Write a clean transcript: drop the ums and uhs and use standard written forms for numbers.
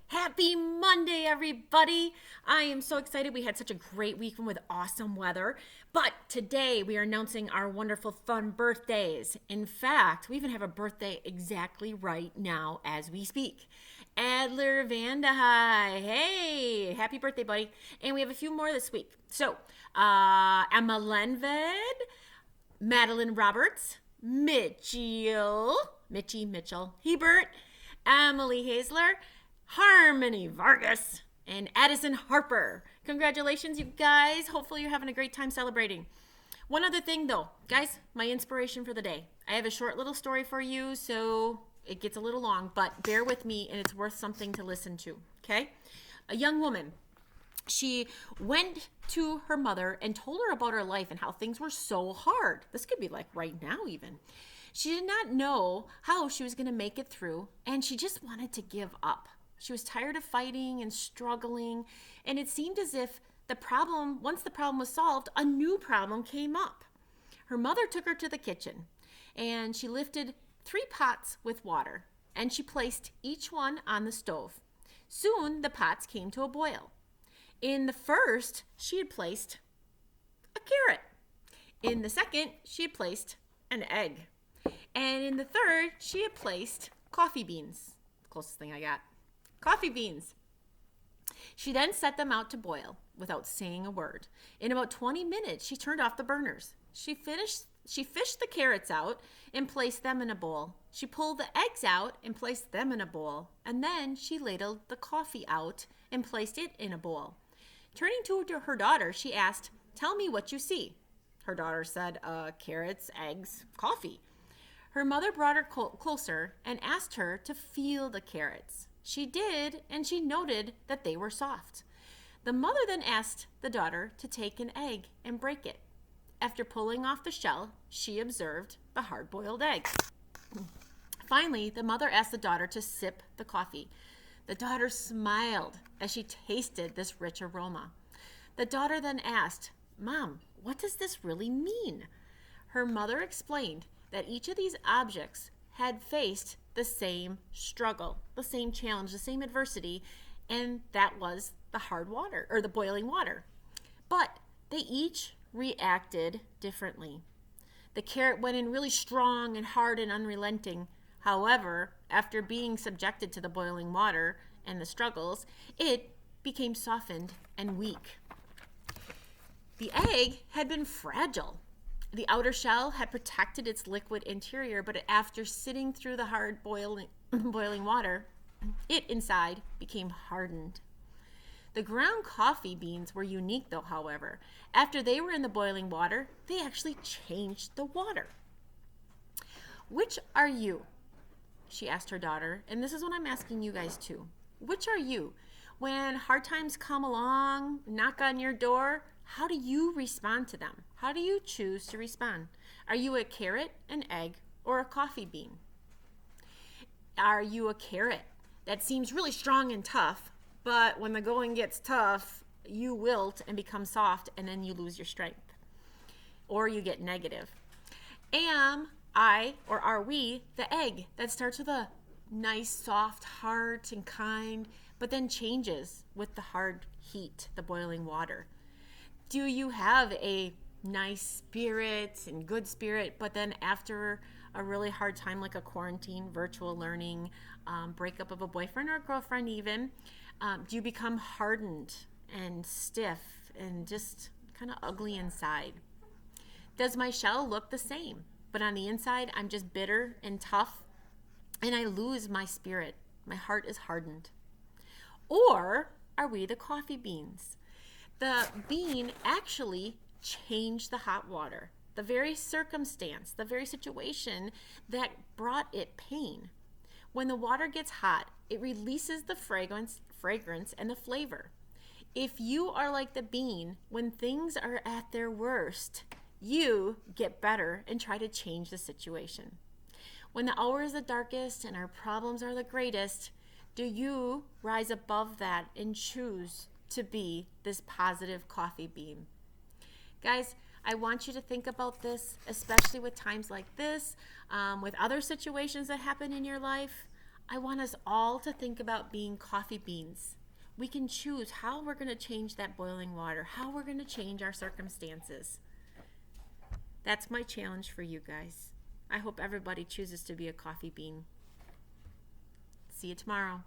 Happy Monday, everybody! I am so excited. We had such a great weekend with awesome weather. But today we are announcing our wonderful, fun birthdays. In fact, we even have a birthday exactly right now as we speak. Adler Vandehei. Hey, happy birthday, buddy. And we have a few more this week. So, Emma Lenved, Madeline Roberts, Mitchie Mitchell Hebert, Emily Hazler, Harmony Vargas, and Addison Harper. Congratulations, you guys. Hopefully, you're having a great time celebrating. One other thing, though, guys, my inspiration for the day. I have a short little story for you, so it gets a little long, but bear with me, and it's worth something to listen to, okay? A young woman, she went to her mother and told her about her life and how things were so hard. This could be like right now, even. She did not know how she was going to make it through, and she just wanted to give up. She was tired of fighting and struggling, and it seemed as if once the problem was solved, a new problem came up. Her mother took her to the kitchen, and she lifted 3 pots with water, and she placed each one on the stove. Soon the pots came to a boil. In the first, she had placed a carrot. In the second, she had placed an egg. And in the third, she had placed coffee beans. The closest thing I got. Coffee beans. She then set them out to boil without saying a word. In about 20 minutes, she turned off the burners. She fished the carrots out and placed them in a bowl. She pulled the eggs out and placed them in a bowl. And then she ladled the coffee out and placed it in a bowl. Turning to her daughter, she asked, "Tell me what you see." Her daughter said, "Carrots, eggs, coffee." Her mother brought her closer and asked her to feel the carrots. She did, and she noted that they were soft. The mother then asked the daughter to take an egg and break it. After pulling off the shell, she observed the hard-boiled egg. Finally, the mother asked the daughter to sip the coffee. The daughter smiled as she tasted this rich aroma. The daughter then asked, "Mom, what does this really mean?" Her mother explained that each of these objects had faced the same struggle, the same challenge, the same adversity, and that was the hard water or the boiling water. But they each reacted differently. The carrot went in really strong and hard and unrelenting. However, after being subjected to the boiling water and the struggles, it became softened and weak. The egg had been fragile. The outer shell had protected its liquid interior, but after sitting through the hard boiling water, it inside became hardened. The ground coffee beans were unique, though, however. After they were in the boiling water, they actually changed the water. "Which are you?" she asked her daughter, and this is what I'm asking you guys too. Which are you? When hard times come along, knock on your door, how do you respond to them? How do you choose to respond? Are you a carrot, an egg, or a coffee bean? Are you a carrot that seems really strong and tough, but when the going gets tough, you wilt and become soft, and then you lose your strength? Or you get negative. Am I, or are we, the egg that starts with a nice, soft heart and kind, but then changes with the hard heat, the boiling water? Do you have a nice spirit and good spirit, but then after a really hard time like a quarantine, virtual learning, breakup of a boyfriend or a girlfriend even, do you become hardened and stiff and just kind of ugly inside? Does my shell look the same, but on the inside I'm just bitter and tough and I lose my spirit? My heart is hardened. Or are we the coffee beans? The bean actually changed the hot water, the very circumstance, the very situation that brought it pain. When the water gets hot, it releases the fragrance and the flavor. If you are like the bean, when things are at their worst, you get better and try to change the situation. When the hour is the darkest and our problems are the greatest, do you rise above that and choose to be this positive coffee bean? Guys, I want you to think about this, especially with times like this, with other situations that happen in your life. I want us all to think about being coffee beans. We can choose how we're going to change that boiling water, how we're going to change our circumstances. That's my challenge for you guys. I hope everybody chooses to be a coffee bean. See you tomorrow.